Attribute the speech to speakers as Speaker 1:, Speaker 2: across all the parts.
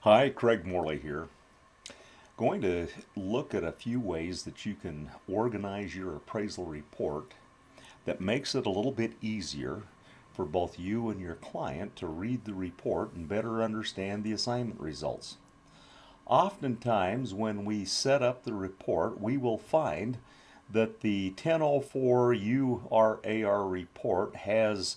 Speaker 1: Hi, Craig Morley here. Going to look at a few ways that you can organize your appraisal report that makes it a little bit easier for both you and your client to read the report and better understand the assignment results. Oftentimes, when we set up the report, we will find that the 1004 URAR report has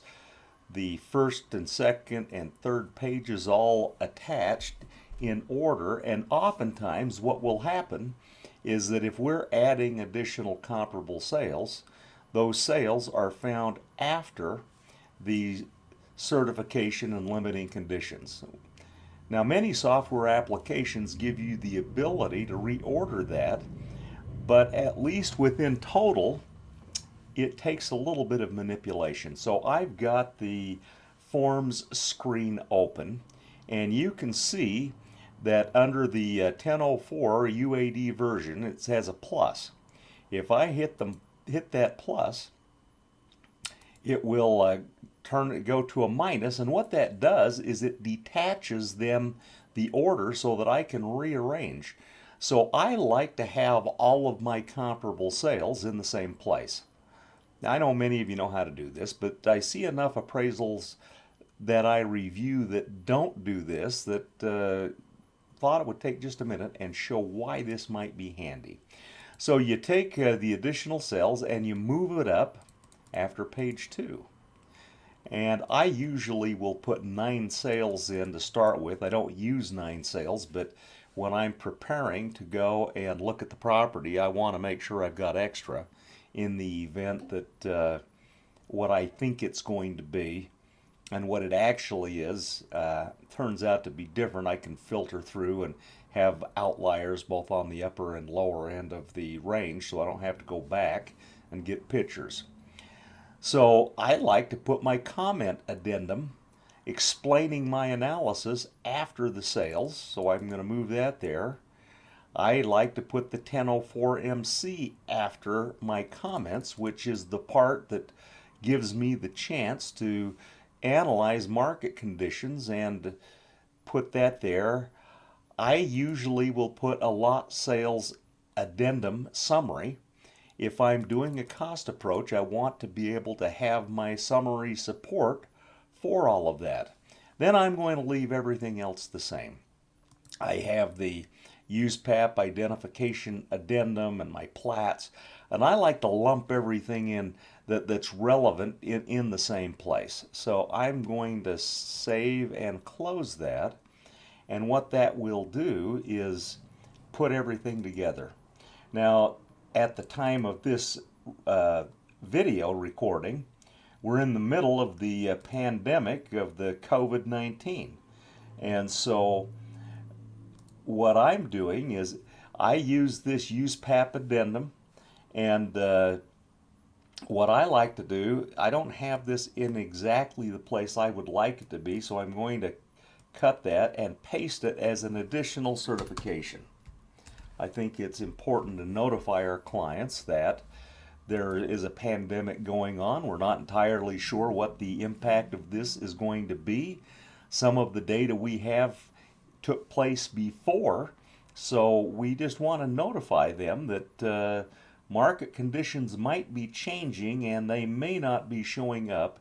Speaker 1: the first and second and third pages all attached in order, and oftentimes what will happen is that if we're adding additional comparable sales, those sales are found after the certification and limiting conditions. Now, many software applications give you the ability to reorder that, but at least within total, it takes a little bit of manipulation. So I've got the forms screen open, and you can see that under the 1004 UAD version, it has a plus. If I hit that plus, it will go to a minus, and what that does is it detaches the order so that I can rearrange. So I like to have all of my comparable sales in the same place. Now, I know many of you know how to do this, but I see enough appraisals that I review that don't do this that thought it would take just a minute and show why this might be handy. So you take the additional cells and you move it up after page 2. And I usually will put 9 sales in to start with. I don't use 9 sales, but when I'm preparing to go and look at the property, I want to make sure I've got extra in the event that what I think it's going to be and what it actually is turns out to be different. I can filter through and have outliers both on the upper and lower end of the range, so I don't have to go back and get pictures. So I like to put my comment addendum explaining my analysis after the sales, so I'm going to move that there. I like to put the 1004 MC after my comments, which is the part that gives me the chance to analyze market conditions and put that there. I usually will put a lot sales addendum summary. If I'm doing a cost approach, I want to be able to have my summary support for all of that. Then I'm going to leave everything else the same. I have the USPAP identification addendum and my plats, and I like to lump everything in that's relevant in the same place. So I'm going to save and close that, and what that will do is put everything together. Now, at the time of this video recording, we're in the middle of the pandemic of the COVID-19, and so what I'm doing is I use this USPAP addendum, and what I like to do, I don't have this in exactly the place I would like it to be, so I'm going to cut that and paste it as an additional certification. I think it's important to notify our clients that there is a pandemic going on. We're not entirely sure what the impact of this is going to be. Some of the data we have took place before, so we just want to notify them that market conditions might be changing and they may not be showing up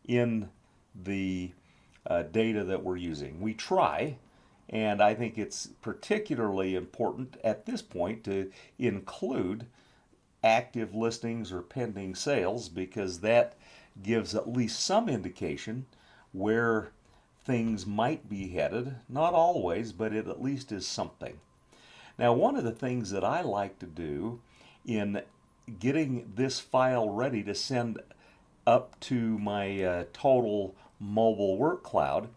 Speaker 1: in the data that we're using. We try, and I think it's particularly important at this point to include active listings or pending sales, because that gives at least some indication where things might be headed. Not always, but it at least is something. Now, one of the things that I like to do in getting this file ready to send up to my total mobile work cloud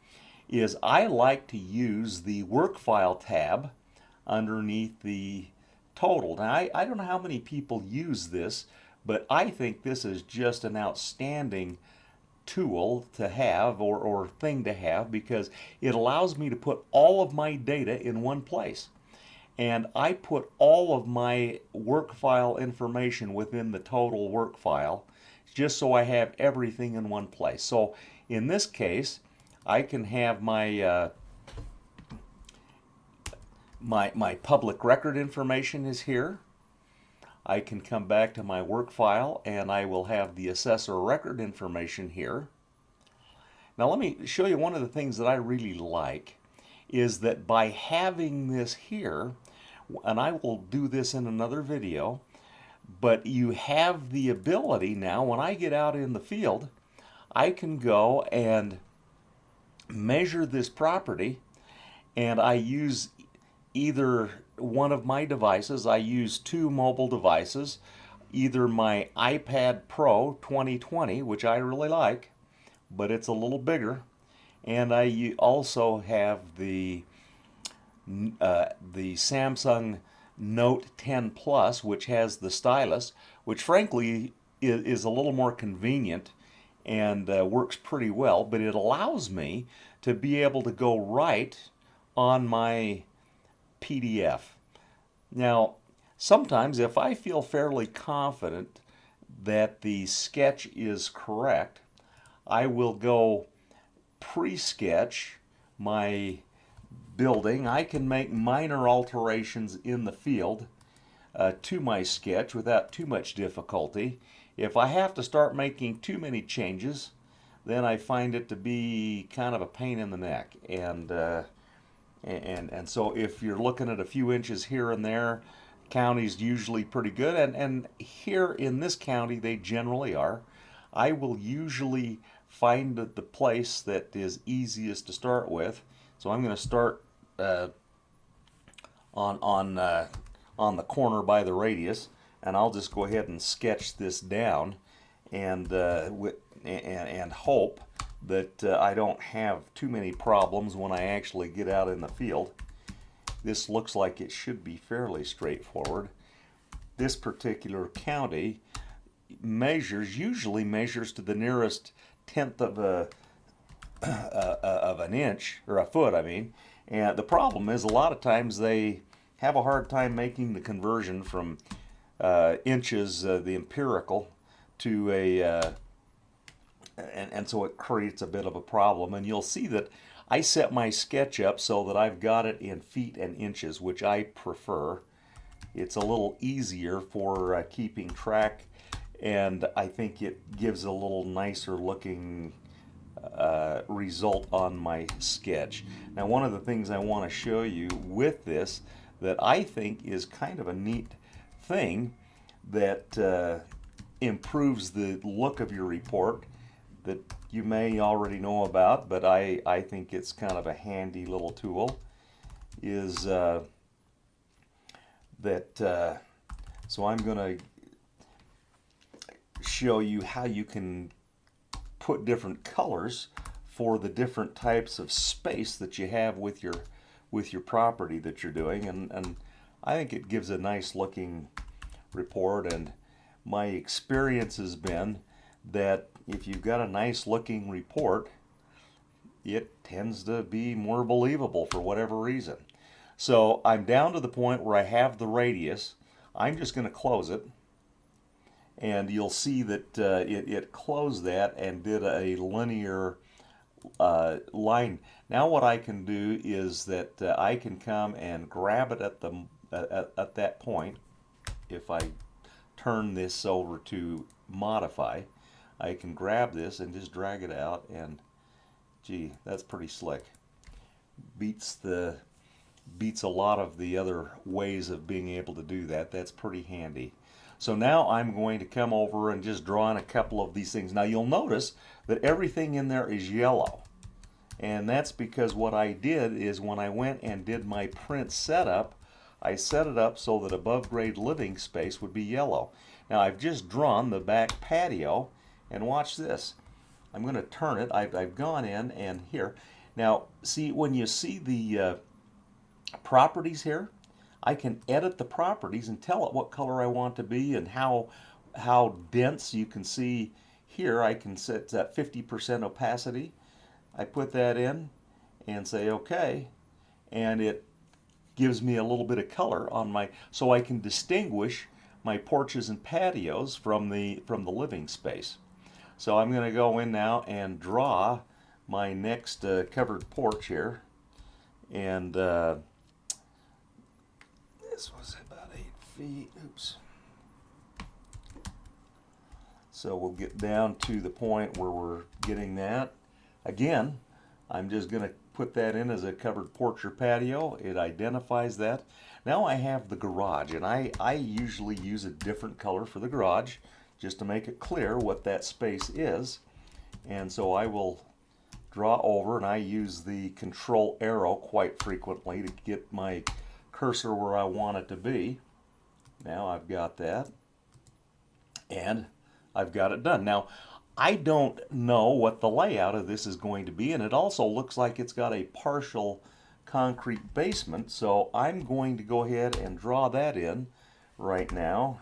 Speaker 1: is I like to use the work file tab underneath the total. Now, I don't know how many people use this, but I think this is just an outstanding tool to have or thing to have, because it allows me to put all of my data in one place. And I put all of my work file information within the total work file just so I have everything in one place. So in this case, I can have my my public record information is here. I can come back to my work file and I will have the assessor record information here. Now let me show you one of the things that I really like is that by having this here, and I will do this in another video, but you have the ability now when I get out in the field, I can go and measure this property, and I use either one of my devices. I use two mobile devices, either my iPad Pro 2020, which I really like, but it's a little bigger, and I also have the Samsung Note 10 Plus, which has the stylus, which frankly is a little more convenient and works pretty well, but it allows me to be able to go right on my PDF. Now, sometimes if I feel fairly confident that the sketch is correct, I will go pre-sketch my building. I can make minor alterations in the field to my sketch without too much difficulty. If I have to start making too many changes, then I find it to be kind of a pain in the neck. And so if you're looking at a few inches here and there, county's usually pretty good. And here in this county, they generally are. I will usually find the place that is easiest to start with. So I'm going to start on the corner by the radius, and I'll just go ahead and sketch this down, and hope that I don't have too many problems when I actually get out in the field. This looks like it should be fairly straightforward. This particular county usually measures to the nearest tenth of an inch, or a foot, I mean. And the problem is a lot of times they have a hard time making the conversion from inches, the empirical, to and so it creates a bit of a problem. And you'll see that I set my sketch up so that I've got it in feet and inches, which I prefer. It's a little easier for keeping track, and I think it gives a little nicer looking result on my sketch. Now, one of the things I want to show you with this that I think is kind of a neat thing that improves the look of your report that you may already know about, but I think it's kind of a handy little tool, is so I'm going to show you how you can put different colors for the different types of space that you have with your property that you're doing, and I think it gives a nice looking report. And my experience has been that if you've got a nice looking report, it tends to be more believable for whatever reason. So I'm down to the point where I have the radius. I'm just going to close it, and you'll see that it closed that and did a linear line. Now what I can do is that I can come and grab it at that point. If I turn this over to modify, I can grab this and just drag it out, and gee, that's pretty slick. Beats a lot of the other ways of being able to do that. That's pretty handy. So now I'm going to come over and just draw in a couple of these things. Now you'll notice that everything in there is yellow. And that's because what I did is when I went and did my print setup, I set it up so that above grade living space would be yellow. Now I've just drawn the back patio, and watch this. I'm going to turn it. I've gone in and here. Now see, when you see the properties here, I can edit the properties and tell it what color I want to be and how dense. You can see here I can set that 50% opacity. I put that in and say OK, and it gives me a little bit of color on my, so I can distinguish my porches and patios from the living space. So I'm going to go in now and draw my next covered porch here, and this was about 8 feet. Oops. So we'll get down to the point where we're getting that. Again, I'm just going to put that in as a covered porch or patio. It identifies that. Now I have the garage, and I usually use a different color for the garage just to make it clear what that space is. And so I will draw over, and I use the control arrow quite frequently to get my cursor where I want it to be. Now I've got that, and I've got it done. Now I don't know what the layout of this is going to be, and it also looks like it's got a partial concrete basement, so I'm going to go ahead and draw that in right now.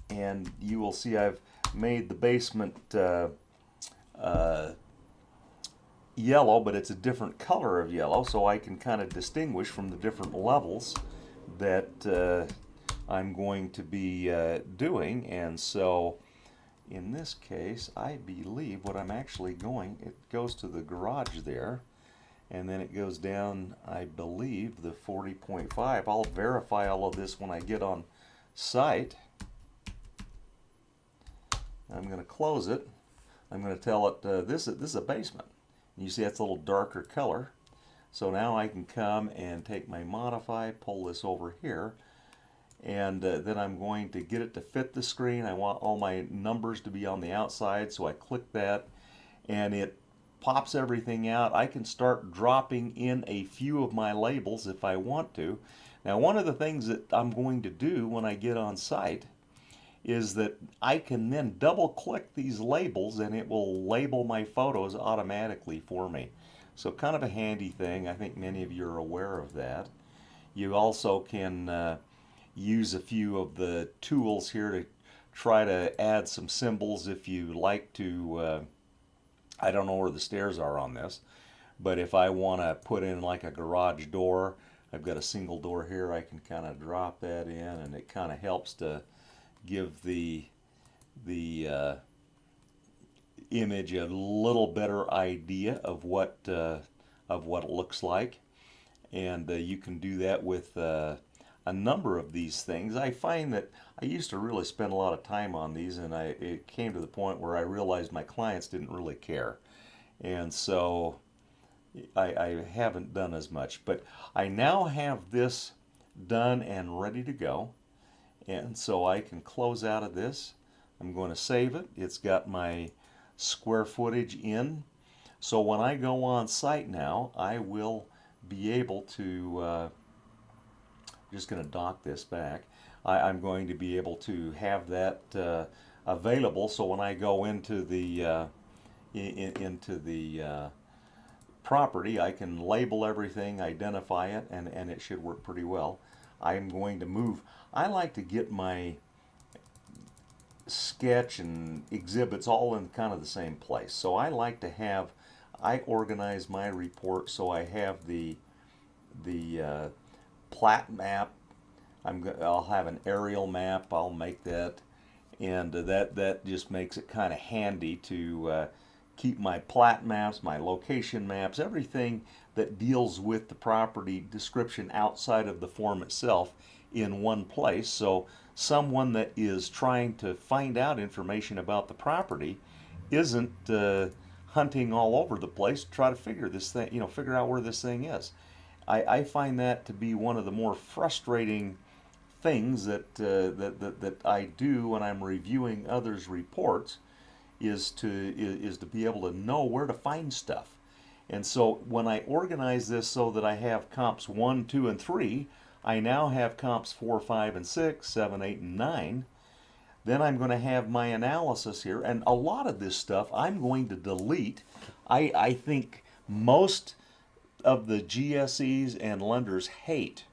Speaker 1: And you will see I've made the basement yellow, but it's a different color of yellow, so I can kind of distinguish from the different levels that I'm going to be doing. And so in this case, I believe what I'm actually going, it goes to the garage there, and then it goes down, I believe, the 40.5. I'll verify all of this when I get on site. I'm going to close it. I'm going to tell it this is a basement. And you see that's a little darker color. So now I can come and take my modify, pull this over here, and then I'm going to get it to fit the screen. I want all my numbers to be on the outside, so I click that, and it pops everything out. I can start dropping in a few of my labels if I want to. Now, one of the things that I'm going to do when I get on site is that I can then double click these labels and it will label my photos automatically for me. So kind of a handy thing. I think many of you are aware of that. You also can use a few of the tools here to try to add some symbols if you like to. I don't know where the stairs are on this, but if I want to put in like a garage door, I've got a single door here, I can kind of drop that in, and it kind of helps to give the image a little better idea of what it looks like. And you can do that with a number of these things. I find that I used to really spend a lot of time on these, and it came to the point where I realized my clients didn't really care, and so I haven't done as much. But I now have this done and ready to go, and so I can close out of this. I'm going to save it. It's got my square footage in, so when I go on site now, I will be able to just going to dock this back. I'm going to be able to have that available, so when I go into the property, I can label everything, identify it, and it should work pretty well. I'm going to move. I like to get my sketch and exhibits all in kind of the same place. So I like to have, I organize my report so I have the plat map. I'll have an aerial map. I'll make that, and that just makes it kind of handy to keep my plat maps, my location maps, everything that deals with the property description outside of the form itself in one place. So someone that is trying to find out information about the property isn't hunting all over the place to try to figure this thing, figure out where this thing is. I find that to be one of the more frustrating things that I do when I'm reviewing others' reports, is to be able to know where to find stuff. And so when I organize this so that I have comps 1, 2, and 3, I now have comps 4, 5, and 6, 7, 8, and 9. Then I'm going to have my analysis here, and a lot of this stuff I'm going to delete. I think most of the GSEs and lenders hate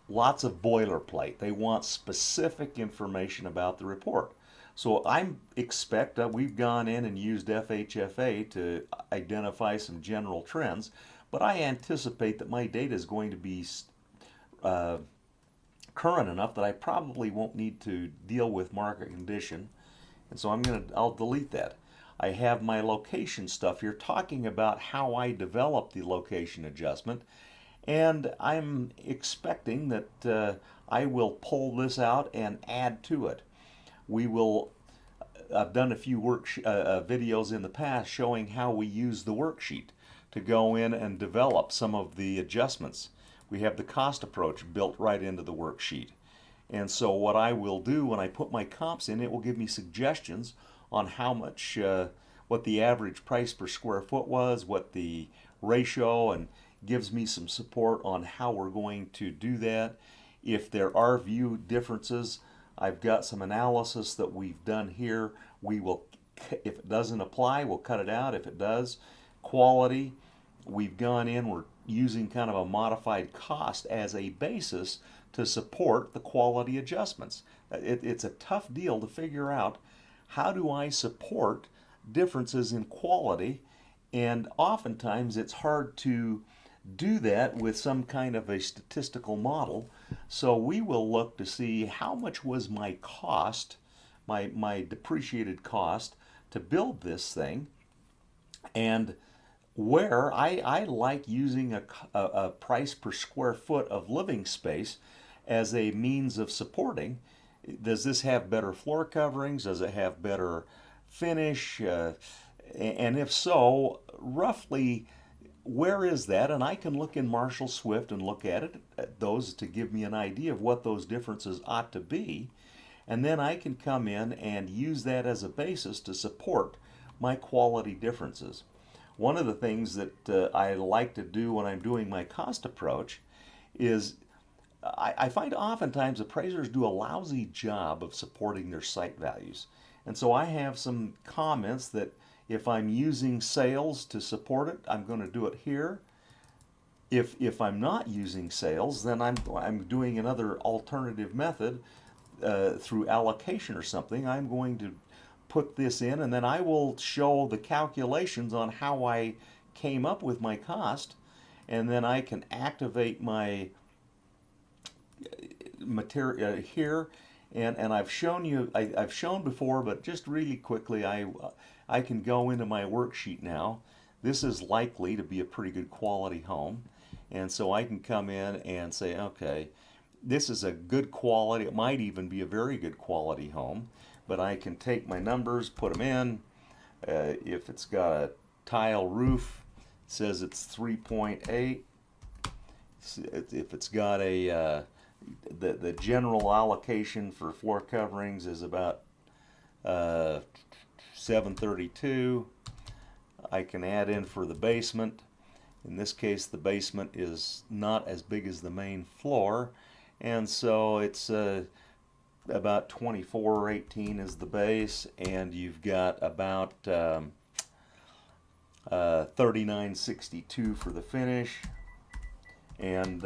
Speaker 1: lots of boilerplate. They want specific information about the report. So I expect that we've gone in and used FHFA to identify some general trends, but I anticipate that my data is going to be current enough that I probably won't need to deal with market condition, and so I'll delete that. I have my location stuff here talking about how I develop the location adjustment, and I'm expecting that I will pull this out and add to it. We will I've done a few videos in the past showing how we use the worksheet to go in and develop some of the adjustments. We have the cost approach built right into the worksheet. And so what I will do when I put my comps in, it will give me suggestions on how much, what the average price per square foot was, what the ratio, and gives me some support on how we're going to do that. If there are view differences, I've got some analysis that we've done here. We will, if it doesn't apply, we'll cut it out. If it does, quality, we've gone in, we're using kind of a modified cost as a basis to support the quality adjustments. It's a tough deal to figure out how do I support differences in quality, and oftentimes it's hard to do that with some kind of a statistical model. So we will look to see how much was my cost, my depreciated cost to build this thing, and where I like using a price per square foot of living space as a means of supporting. Does this have better floor coverings? Does it have better finish? And if so, roughly where is that? And I can look in Marshall Swift and look at those to give me an idea of what those differences ought to be. And then I can come in and use that as a basis to support my quality differences. One of the things that I like to do when I'm doing my cost approach is I find oftentimes appraisers do a lousy job of supporting their site values. And so I have some comments that if I'm using sales to support it, I'm going to do it here. If I'm not using sales, then I'm doing another alternative method through allocation or something. I'm going to put this in, and then I will show the calculations on how I came up with my cost, and then I can activate my material here. And I've shown you, I've shown before, but just really quickly, I can go into my worksheet now. This is likely to be a pretty good quality home, and so I can come in and say, okay, this is a good quality, it might even be a very good quality home, but I can take my numbers, put them in. If it's got a tile roof, it says it's 3.8. If it's got a the general allocation for floor coverings is about 732. I can add in for the basement. In this case, the basement is not as big as the main floor, and so it's about 2418 is the base, and you've got about 3962 for the finish. And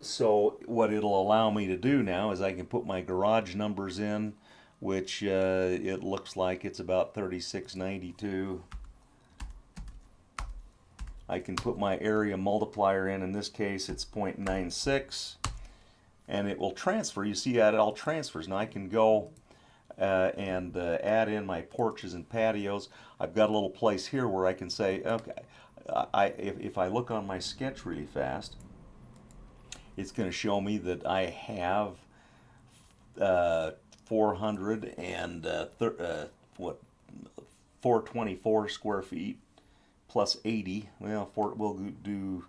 Speaker 1: so what it'll allow me to do now is I can put my garage numbers in, which it looks like it's about 3692. I can put my area multiplier in this case it's 0.96, and it will transfer. You see that it all transfers. Now I can go and add in my porches and patios. I've got a little place here where I can say, okay, if I look on my sketch really fast, it's going to show me that I have 424 square feet plus 80. Well, we'll do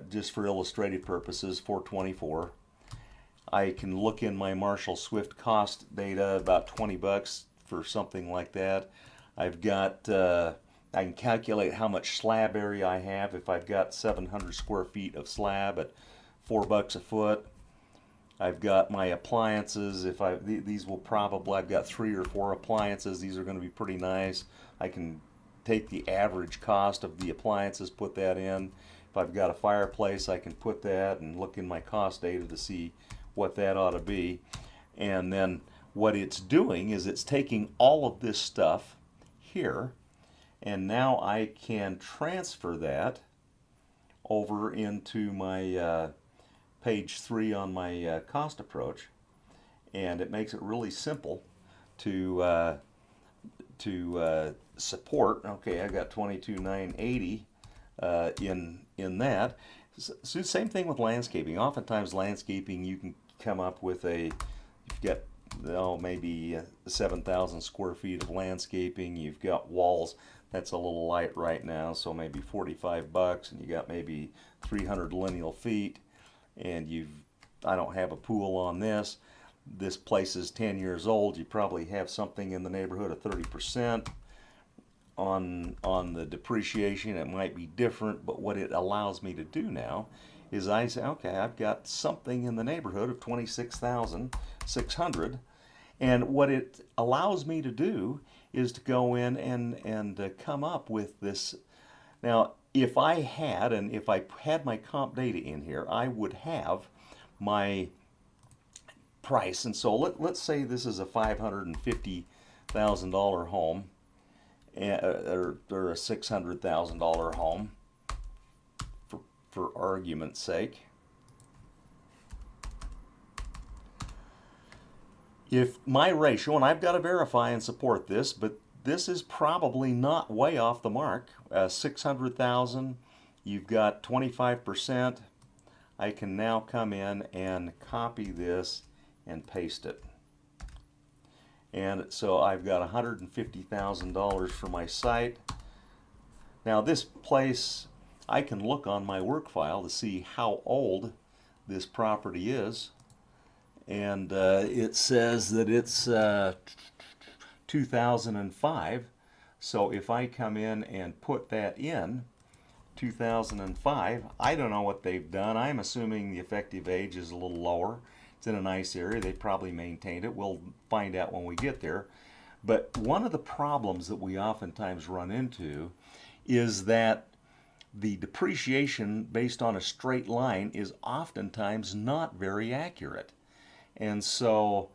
Speaker 1: just for illustrative purposes, 424. I can look in my Marshall Swift cost data, about 20 bucks for something like that. I've got I can calculate how much slab area I have if I've got 700 square feet of slab at $4 a foot. I've got my appliances. These will probably, I've got 3 or 4 appliances. These are going to be pretty nice. I can take the average cost of the appliances, put that in. If I've got a fireplace, I can put that and look in my cost data to see what that ought to be. And then what it's doing is it's taking all of this stuff here, and now I can transfer that over into my page 3 on my cost approach, and it makes it really simple to support. Okay, I got 22,980. in that. So same thing with landscaping. Oftentimes landscaping, you can come up with you've got, oh, maybe 7,000 square feet of landscaping. You've got walls. That's a little light right now, so maybe $45, and you got maybe 300 lineal feet, and I don't have a pool on this. This place is 10 years old. You probably have something in the neighborhood of 30% on the depreciation. It might be different, but what it allows me to do now is I say, okay, I've got something in the neighborhood of 26,600, and what it allows me to do is to go in and come up with this. Now, if I had my comp data in here, I would have my price. And so let's say this is a $550,000 home, or a $600,000 home, for argument's sake. If my ratio, and I've got to verify and support this, but this is probably not way off the mark. 600,000, you've got 25%. I can now come in and copy this and paste it. And so I've got $150,000 for my site. Now this place, I can look on my work file to see how old this property is. And it says that it's 2005. So if I come in and put that in, 2005, I don't know what they've done. I'm assuming the effective age is a little lower. It's in a nice area. They probably maintained it. We'll find out when we get there. But one of the problems that we oftentimes run into is that the depreciation based on a straight line is oftentimes not very accurate. And so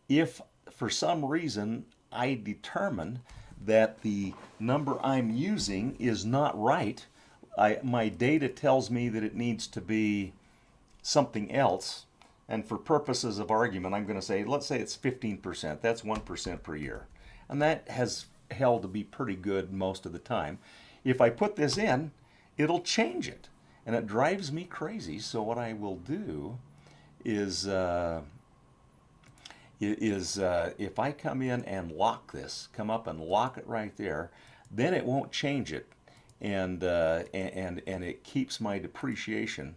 Speaker 1: if for some reason I determine that the number I'm using is not right, my data tells me that it needs to be something else. And for purposes of argument, I'm going to say, let's say it's 15%. That's 1% per year. And that has held to be pretty good most of the time. If I put this in, it'll change it. And it drives me crazy. So what I will do is if I come in and lock this, come up and lock it right there, then it won't change it, and it keeps my depreciation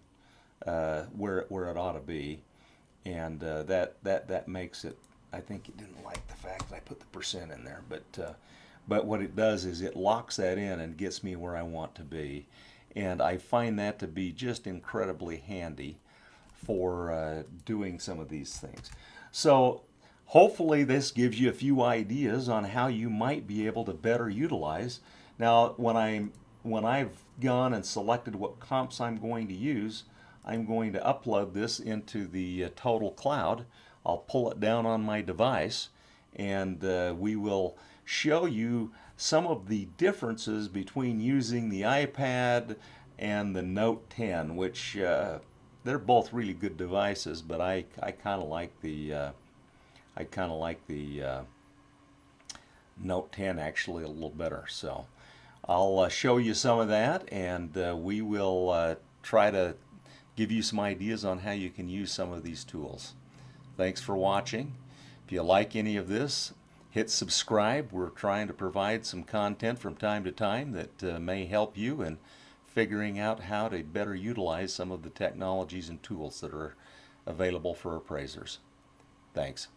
Speaker 1: where it ought to be, and that makes it. I think it didn't like the fact that I put the percent in there, but what it does is it locks that in and gets me where I want to be, and I find that to be just incredibly handy for doing some of these things. So hopefully this gives you a few ideas on how you might be able to better utilize. Now when I've gone and selected what comps I'm going to use, I'm going to upload this into the total cloud. I'll pull it down on my device, and we will show you some of the differences between using the iPad and the Note 10, which they're both really good devices, but I kind of like the Note 10 actually a little better. So I'll show you some of that, and we will try to give you some ideas on how you can use some of these tools. Thanks for watching. If you like any of this, hit subscribe. We're trying to provide some content from time to time that may help you in figuring out how to better utilize some of the technologies and tools that are available for appraisers. Thanks.